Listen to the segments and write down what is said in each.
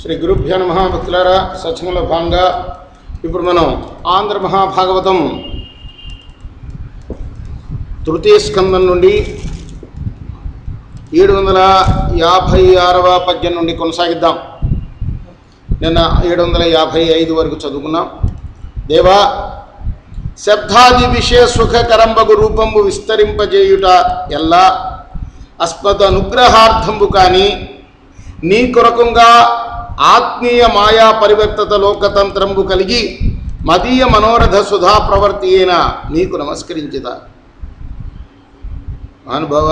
శ్రీ గురుభ్యో నమః. భక్తులారా, సత్సంగంలో భాగంగా ఇప్పుడు మనం ఆంధ్ర మహాభాగవతం తృతీయ స్కందం నుండి 756వ పద్యం నుండి కొనసాగిద్దాం. నిన్న 755 వరకు చదువుకున్నాం. దేవా, శబ్దాది విషయ సుఖకరంబగు రూపంబు విస్తరింపజేయుట ఎల్లా అస్మద్ అనుగ్రహార్థంబు కానీ నీ కొరకంగా ఆత్మీయ మాయా పరివర్తత లోకతంత్రంబు కలిగి మదీయ మనోరథ సుధా ప్రవర్తి అయిన నీకు నమస్కరించిత. అనుభవ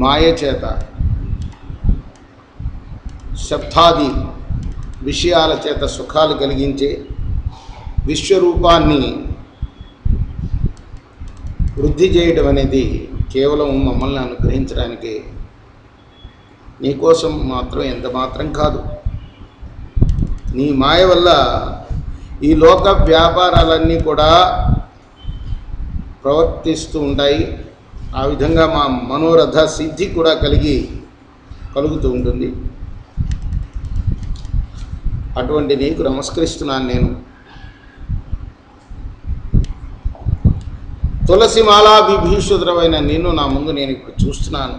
మాయ చేత శబ్దాది విషయాల చేత సుఖాలు కలిగించే విశ్వరూపాన్ని వృద్ధి చేయడం అనేది కేవలం మమ్మల్ని అనుగ్రహించడానికి, నీకోసం మాత్రం ఎంత మాత్రం కాదు. నీ మాయ వల్ల ఈ లోక వ్యాపారాలన్నీ కూడా ప్రవర్తిస్తూ ఉంటాయి. ఆ విధంగా మా మనోరథ సిద్ధి కూడా కలుగుతూ ఉంటుంది. అటువంటి నీకు నమస్కరిస్తున్నాను. నేను తులసిమాలా విభీషుద్రమైన నిన్ను నా ముందు నేను ఇప్పుడు చూస్తున్నాను.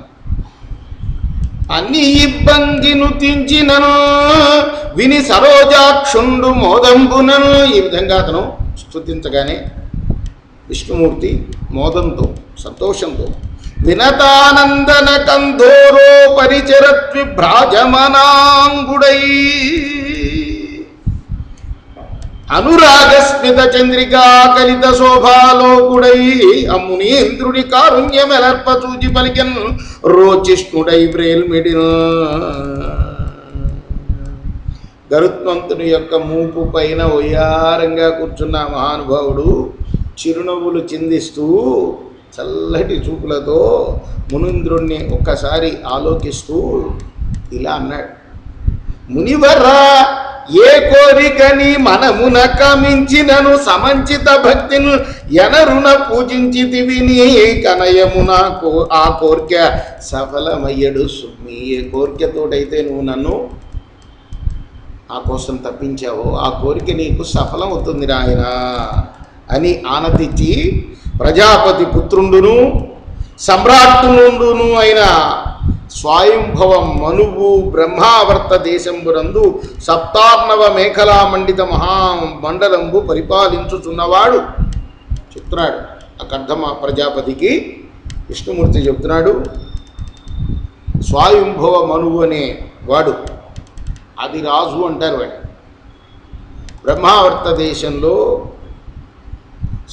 అన్ని ఇబ్బందిను తించినను విని సరోజాక్షుండు మోదంబునను. ఈ విధంగా అతను స్తుతించగానే విష్ణుమూర్తి మోదంతో, సంతోషంతో వినతానందన కంధోరో పరిచరత్విభ్రాజమనాంగుడై అనురాగస్మిత చంద్రికా కలిత శోభాలోకుడై అమ్మునీంద్రుడి కారుణ్యమెలర్ప చూచి పలికెన్ రోచిష్ణుడై ప్రేల్మిడిన. గరుత్మంతుని యొక్క మూపు పైన ఒయ్యారంగా కూర్చున్న మహానుభావుడు చిరునవ్వులు చిందిస్తూ చల్లటి చూపులతో మునీంద్రుణ్ణి ఒక్కసారి ఆలోకిస్తూ ఇలా అన్నాడు. మునివర్రా, ఏ కోరికని మనమున కమించినను సమంచిత భక్తిని ఎనరున పూజించితివి నీ కనయమున ఆ కోరిక సఫలమయ్యడు సుమ్మి. ఏ కోరికతోటైతే నువ్వు నన్ను ఆ కోసం తప్పించావో ఆ కోరిక నీకు సఫలం అవుతుంది నాయన అని ఆనతిచ్చి ప్రజాపతి పుత్రుండును సమ్రాట్టునుండును అయిన స్వయంభవ మనువు బ్రహ్మావర్త దేశంబునందు సప్తార్ణవ మేఖలా మండిత మహామండలంబు పరిపాలించుచున్నవాడు చెప్తున్నాడు. ఆ కర్ధమ ప్రజాపతికి విష్ణుమూర్తి చెప్తున్నాడు. స్వయంభవ మనువు అనే వాడు అది రాజు అంటారు. వాడు బ్రహ్మావర్త దేశంలో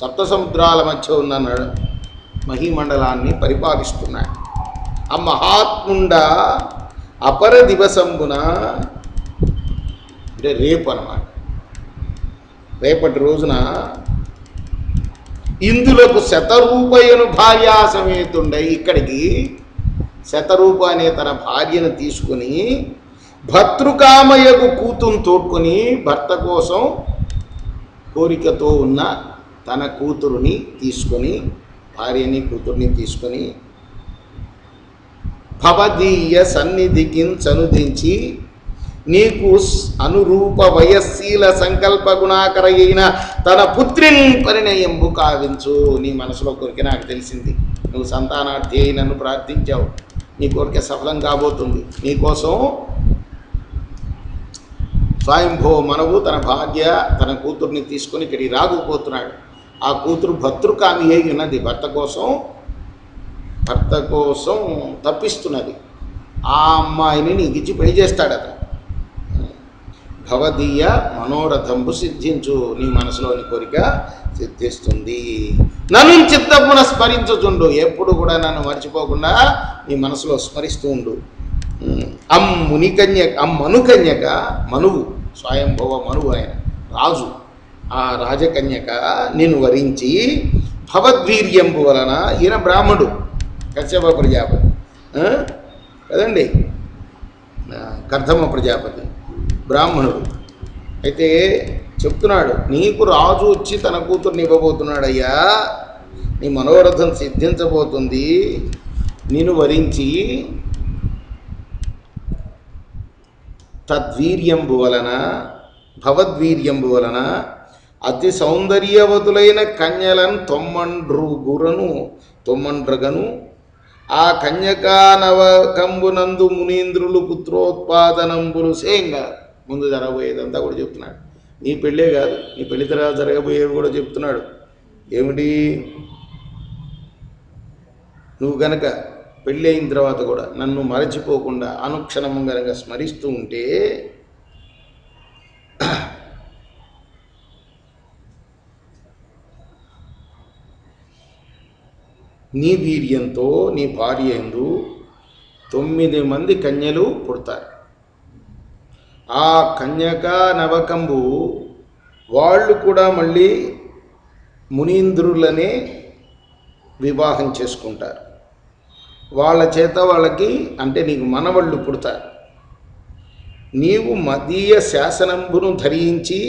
సప్త సముద్రాల మధ్య ఉన్న మహీమండలాన్ని పరిపాలిస్తున్నాడు. ఆ మహాత్ముండ అపర దివసంబున అంటే రేపు అన్నమాట, రేపటి రోజున ఇందులకు శతరూపయను భార్యా సమేతుండై ఇక్కడికి శతరూప అనే తన భార్యను తీసుకుని భర్తృకామయ్యకు కూతురు తోడ్కొని భర్త కోసం కోరికతో ఉన్న తన కూతురుని తీసుకొని, భార్యని కూతుర్ని తీసుకొని భవదీయ సన్నిధికి చనుదించి నీకు అనురూప వయస్శీల సంకల్ప గుణాకర అయిన తన పుత్రిని పరిణయంబు కావించు. నీ మనసులో కోరిక నాకు తెలిసింది. నువ్వు సంతానార్థి అయి నన్ను ప్రార్థించావు. నీ కోరిక సఫలం కాబోతుంది. నీకోసం స్వయంభవ మనవు తన భార్య తన కూతుర్ని తీసుకొని ఇక్కడికి రాకపోతున్నాడు. ఆ కూతురు భర్తృకామి అయి ఉన్నది. భర్త కోసం తప్పిస్తున్నది. ఆ అమ్మాయిని నీకు ఇచ్చి పెళ్లి చేస్తాడు అతను. భవదీయ మనోరథంబు సిద్ధించు. నీ మనసులోని కోరిక సిద్ధిస్తుంది. నన్ను చిత్తమున స్మరించుచుండు. ఎప్పుడు కూడా నన్ను మర్చిపోకుండా నీ మనసులో స్మరిస్తూ ఉండు. మనుకన్యక మనువు స్వయంభవ మనువు ఆయన రాజు. ఆ రాజకన్యక నిన్ను వరించి భవద్వీర్యంబు వలన, ఈయన బ్రాహ్మడు కశ్యప ప్రజాపతి కదండి, కర్ధమ ప్రజాపతి బ్రాహ్మణుడు. అయితే చెప్తున్నాడు, నీకు రాజు వచ్చి తన కూతుర్ని ఇవ్వబోతున్నాడయ్యా, నీ మనోరథం సిద్ధించబోతుంది. నిన్ను వరించి తద్వీర్యంబు వలన భవద్వీర్యంబు వలన అతి సౌందర్యవతులైన కన్యలను తొమ్మండ్రగను ఆ కన్యకా నవకంబునందు మునీంద్రులు పుత్రోత్పాదనంబులు సేయంగా ముందు జరగబోయేదంతా కూడా చెప్తున్నాడు. నీ పెళ్ళే కాదు, నీ పెళ్లి తర్వాత జరగబోయేవి కూడా చెప్తున్నాడు. ఏమిటి? నువ్వు గనక పెళ్ళి అయిన తర్వాత కూడా నన్ను మరచిపోకుండా అనుక్షణము గనక స్మరిస్తూ ఉంటే నీ వీర్యంతో నీ భార్య యందు 9 మంది కన్యలు పుడతారు. ఆ కన్యకా నవకంబు వాళ్ళు కూడా మళ్ళీ మునీంద్రులనే వివాహం చేసుకుంటారు. వాళ్ళ చేత వాళ్ళకి అంటే నీకు మనవళ్ళు పుడతారు. నీవు మదీయ శాసనంబును ధరించి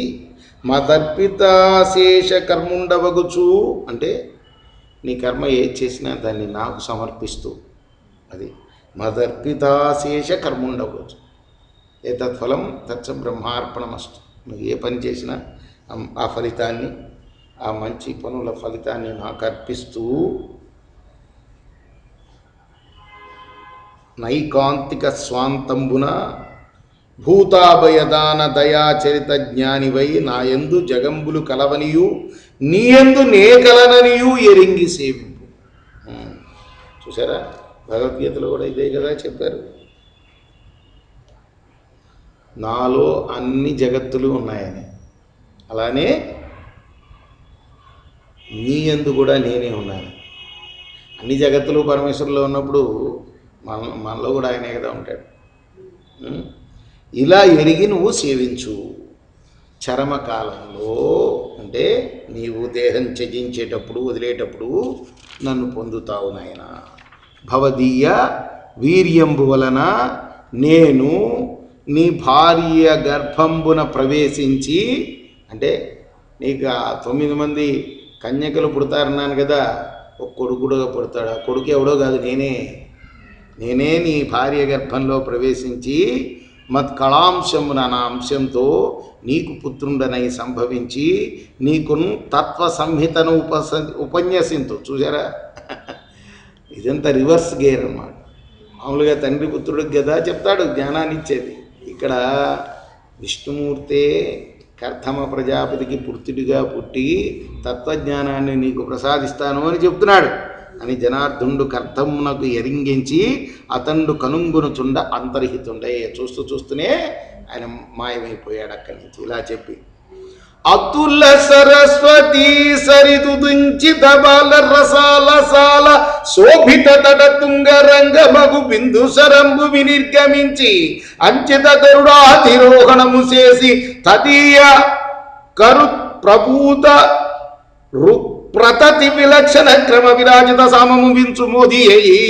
మదర్పితాశేష కర్ముండవగుచు అంటే నీ కర్మ ఏది చేసినా దాన్ని నాకు సమర్పిస్తూ అది మదర్పితాశేష కర్ముండవగుచు ఏతత్ఫలం తచ్చ బ్రహ్మార్పణమస్తు. నువ్వు ఏ పని చేసినా ఆ ఫలితాన్ని ఆ మంచి పనుల ఫలితాన్ని నాకు అర్పిస్తూ నైకాంతిక స్వాంతంబున భూతాభయదాన దయాచరిత జ్ఞానివై నాయందు జగంబులు కలవనియు నీయందు నే కలననియు ఎరింగి సేవింపు. చూసారా, భగవద్గీతలో కూడా ఇదే కదా చెప్పారు. నాలో అన్ని జగత్తులు ఉన్నాయని, అలానే నీయందు కూడా నేనే ఉన్నాను. అన్ని జగత్తులు పరమేశ్వరులో ఉన్నప్పుడు మనలో కూడా ఆయనే కదా ఉంటాడు. ఇలా ఎరిగి నువ్వు సేవించు. చరమకాలంలో అంటే నీవు దేహం త్యజించేటప్పుడు వదిలేటప్పుడు నన్ను పొందుతావు నాయన. భవదీయ వీర్యంబు వలన నేను నీ భార్య గర్భంబున ప్రవేశించి అంటే నీకు 9 మంది కన్యకలు పుడతారన్నాను కదా, ఒక కొడుకుడుగా పుడతాడు. ఆ కొడుకు ఎవడో కాదు, నేనే నీ భార్య గర్భంలో ప్రవేశించి మత్కళాంశమున నా అంశంతో నీకు పుత్రుండనై సంభవించి నీకు తత్వ సంహితను ఉపన్యసింతు. చూసారా, ఇదంతా రివర్స్ గేర్ అన్నమాట. మామూలుగా తండ్రి పుత్రుడికి కదా చెప్తాడు జ్ఞానాన్ని ఇచ్చేది. ఇక్కడ విష్ణుమూర్తే కర్ధమ ప్రజాపతికి పుత్రుడిగా పుట్టి తత్వజ్ఞానాన్ని నీకు ప్రసాదిస్తాను అని చెప్తున్నాడు అని జనార్దుండు కర్ధమునకు ఎరింగించి అతండు కనుంగునుచుండ అంతర్హితుండే. చూస్తూనే ఆయన మాయమైపోయాడు అక్కడి నుంచి. ఇలా చెప్పి అతుల సరస్వతి సరిదుంచిత బాల రసాల సాల శోభిత తట తుంగ రంగ మగు బిందు సరంబు వినిర్గమించి అంచిత గరుడాధిరోహణము చేసి తదీయ కరు ప్రభూత ప్రతతి విలక్షణ క్రమ విరాజిత సామము వించు మోదీ అయ్యి.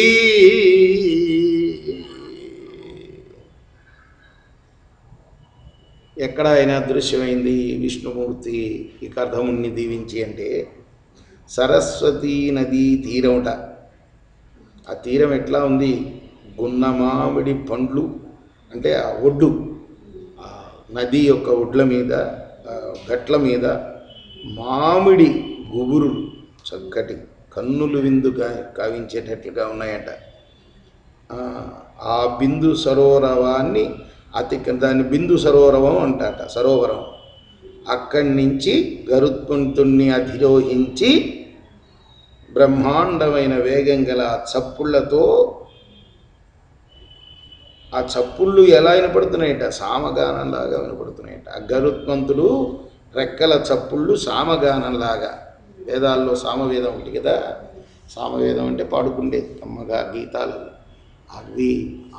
ఎక్కడ అయినా దృశ్యమైంది విష్ణుమూర్తి ఈ కర్ధముని దీవించి అంటే సరస్వతీ నదీ తీరముట. ఆ తీరం ఎట్లా ఉంది? గున్నమామిడి పండ్లు అంటే ఆ ఒడ్డు, నది యొక్క ఒడ్ల మీద గట్ల మీద మామిడి గుబురు చక్కటి కన్నులు విందు కావించేటట్లుగా ఉన్నాయట. ఆ బిందు సరోవరాన్ని దాన్ని బిందు సరోవరం అంటాట, సరోవరం. అక్కడి నుంచి గరుత్మంతుణ్ణి అధిరోహించి బ్రహ్మాండమైన వేగం గల చప్పుళ్లతో ఆ చప్పుళ్ళు ఎలా వినపడుతున్నాయట? సామగానంలాగా వినపడుతున్నాయట. ఆ గరుత్మంతుడు రెక్కల చప్పుళ్ళు సామగానంలాగా. వేదాల్లో సామవేదం ఉంది కదా, సామవేదం అంటే పాడుకుండేది అమ్మగా గీతాలు,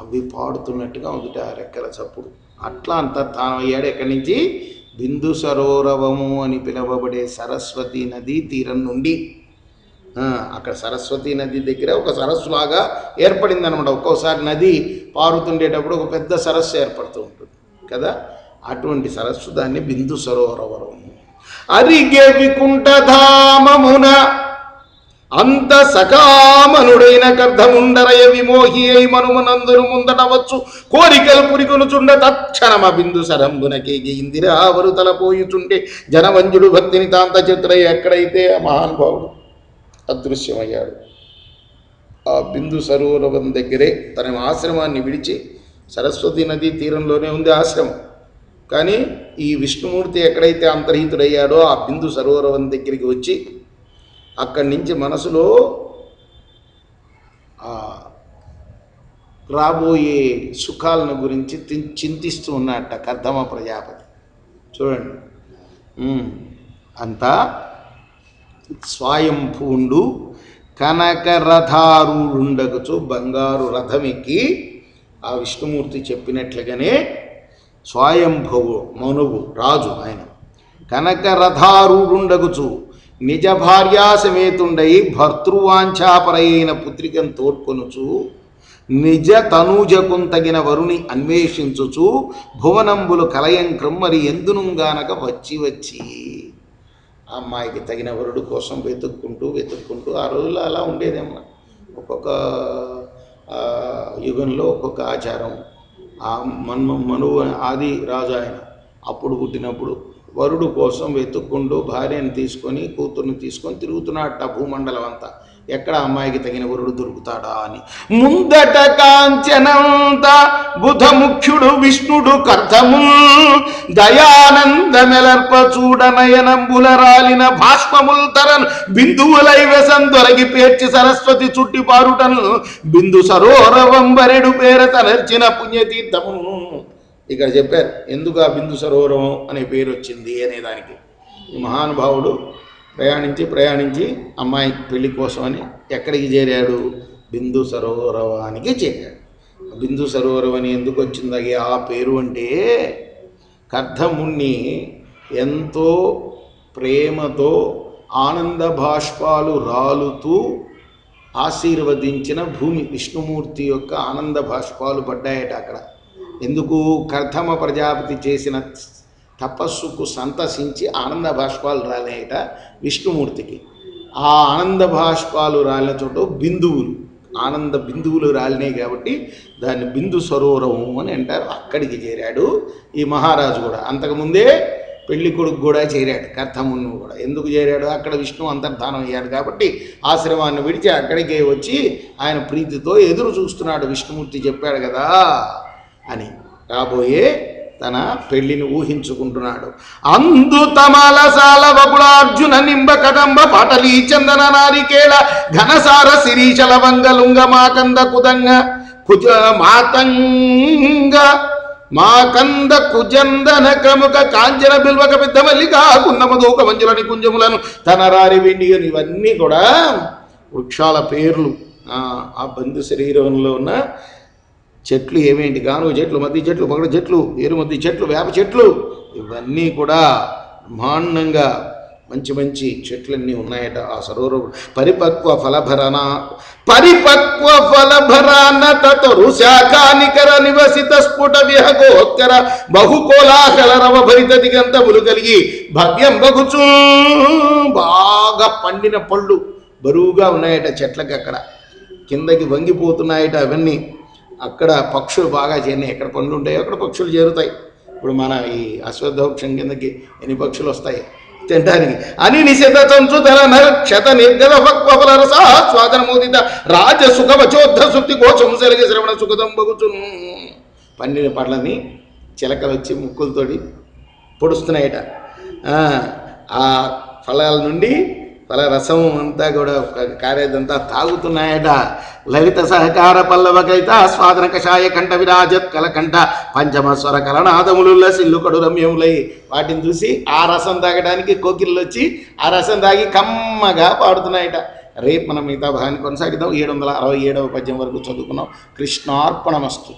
అవి పాడుతున్నట్టుగా ఉందిట రెక్కల చప్పుడు. అట్లా అంతా తానయ్యాడు. ఎక్కడి నుంచి? బిందు సరోవరము అని పిలువబడే సరస్వతి నది తీరం నుండి. అక్కడ సరస్వతి నది దగ్గర ఒక సరస్సులాగా ఏర్పడింది అనమాట. ఒక్కోసారి నది పారుతుండేటప్పుడు ఒక పెద్ద సరస్సు ఏర్పడుతూ ఉంటుంది కదా, అటువంటి సరస్సు, దాన్ని బిందు సరోవరము. అరిగే వికుంఠధామమున అంత సకామనుడైన కర్ధముండరయ విమోహి అయి మనుమనందును ముందటవచ్చు కోరికలు పురికొనుచుండ తక్షణమ బిందు సరంబునకేగి ఇందిరావరు తలపోయుచుంటే జనవంజుడు భక్తిని తాంత చిత్రయ్య ఎక్కడైతే ఆ మహానుభావుడు అదృశ్యమయ్యాడు ఆ బిందు సరోవరం దగ్గరే తన ఆశ్రమాన్ని విడిచి సరస్వతి నదీ తీరంలోనే ఉంది ఆశ్రమం కానీ ఈ విష్ణుమూర్తి ఎక్కడైతే అంతర్హితుడయ్యాడో ఆ బిందు సరోవరం దగ్గరికి వచ్చి అక్కడి నుంచి మనసులో రాబోయే సుఖాలను గురించి చింతిస్తూ ఉన్నట్ట కర్దమ ప్రజాపతి చూడండి అంతా స్వయంభూండు కనక రథారూఢుండగుచు బంగారు రథమెక్కి ఆ విష్ణుమూర్తి చెప్పినట్లుగానే స్వయంభువు మనువు రాజు ఆయన కనక రథారూఢుండగుచు నిజ భార్యాసమేతుండై భర్తృవాంఛాపరైన పుత్రికను తోడ్కొనుచు నిజ తనూజకున్ తగిన వరుని అన్వేషించుచు భువనంబులు కలయం క్రమ్మరి ఎందునుగానక వచ్చి అమ్మాయికి తగిన వరుడు కోసం వెతుక్కుంటూ ఆ రోజుల్లో అలా ఉండేదేమో ఒక్కొక్క యుగంలో ఒక్కొక్క ఆచారం ఆ మనువు ఆది రాజు ఆయన అప్పుడు పుట్టినప్పుడు వరుడు కోసం వెతుక్కుంటూ భార్యను తీసుకొని కూతుర్ని తీసుకొని తిరుగుతున్నాడట భూమండలం అంతా ఎక్కడ అమ్మాయికి తగిన వరుడు దొరుకుతాడా అని ముందట కాంచనంత బుధముఖ్యుడు విష్ణుడు కర్ధము దయానందమెలర్ప చూడనయనంబుల రాలిన భాష్పముల్ తరన్ బిందువులై వెసం దొరగి పేర్చి సరస్వతి చుట్టి పారుటను బిందు సరోరవంబరెడు పేర తనర్చిన పుణ్యతీర్థము ఇక్కడ చెప్పారు ఎందుకు ఆ బిందు సరోవరం అనే పేరు వచ్చింది అనేదానికి ఈ మహానుభావుడు ప్రయాణించి అమ్మాయి పెళ్లి కోసమని ఎక్కడికి చేరాడు బిందు సరోవరానికి చేరాడు బిందు సరోవరం అని ఎందుకు వచ్చింది ఆ పేరు అంటే కర్ధముణ్ణి ఎంతో ప్రేమతో ఆనంద భాష్పాలు రాలుతూ ఆశీర్వదించిన భూమి విష్ణుమూర్తి యొక్క ఆనంద భాష్పాలు పడ్డాయట అక్కడ ఎందుకు కర్ధమ ప్రజాపతి చేసిన తపస్సుకు సంతసించి ఆనంద భాష్పాలు రాలేట విష్ణుమూర్తికి ఆ ఆనంద భాష్పాలు రాలిన చోట బిందువులు ఆనంద బిందువులు రాలినాయి కాబట్టి దాన్ని బిందు సరోవరం అని అంటారు అక్కడికి చేరాడు ఈ మహారాజు కూడా అంతకుముందే పెళ్లి కొడుకు కూడా చేరాడు కర్ధమును కూడా ఎందుకు చేరాడు అక్కడ విష్ణు అంతర్ధానం అయ్యాడు కాబట్టి ఆశ్రమాన్ని విడిచి అక్కడికే వచ్చి ఆయన ప్రీతితో ఎదురు చూస్తున్నాడు విష్ణుమూర్తి చెప్పాడు కదా అని రాబోయే తన పెళ్లిని ఊహించుకుంటున్నాడు అందు తమలసాల వకుళార్జున నింబ కదంబ పటలీ చందన నారికేళ ఘనసార శిరీశల వంగలుంగ మాకంద కుదంగ కుజ మాతంగ మాకంద కుజందన కముక కాంచన బిల్వక పెద్ద మల్లికా కున్నమదూక మంజులని కుంజములను తన రారి వెండియని ఇవన్నీ కూడా వృక్షాల పేర్లు ఆ బంధు శరీరంలో ఉన్న చెట్లు ఏమేంటి గానుగ చెట్లు మద్ది చెట్లు పగడ చెట్లు ఏరుమద్ది చెట్లు వేప చెట్లు ఇవన్నీ కూడా బ్రహ్మాండంగా మంచి చెట్లన్నీ ఉన్నాయట ఆ సరోవరం పరిపక్వ ఫలభరాన తతరు శాఖానికర నివసిత స్ఫుట విహగోత్కర బహుకోలాహల రవ భరిత దిగంతములు కలిగి భవ్యం బగుచూ బాగా పండిన పళ్ళు బరువుగా ఉన్నాయట చెట్లకి అక్కడ కిందకి వంగిపోతున్నాయట అవన్నీ అక్కడ పక్షులు బాగా చేరినాయి ఎక్కడ పండ్లు ఉంటాయో అక్కడ పక్షులు చేరుతాయి ఇప్పుడు మన ఈ అశ్వత్థవృక్షం కిందకి ఎన్ని పక్షులు వస్తాయి తినడానికి అని నిశిత సంసుధర నరక్షత నిర్గల పక్వఫల రసాస్వాదన మోదిత రాజ సుఖ వచోద్ధ సుక్తి కోచం సరిగ శ్రవణ సుఖదం బగుచును పండిన పళ్ళని చిలకలు వచ్చి ముక్కులతోటి పొడుస్తున్నాయట ఆ ఫలాల నుండి ఫల రసం అంతా కూడా కారేదంతా తాగుతున్నాయట లలిత సహకార పల్లవకైత స్వాదన కషాయ కంఠ విరాజత్ కలకంఠ పంచమస్వర కలనాదములుల్ల సిల్లు కడు రమ్యములై వాటిని చూసి ఆ రసం తాగడానికి కోకిళ్ళు వచ్చి ఆ రసం తాగి కమ్మగా పాడుతున్నాయట రేపు మనం మిగతా భాగాన్ని కొనసాగిద్దాం 767వ పద్యం వరకు చదువుకున్నాం కృష్ణార్పణమస్తు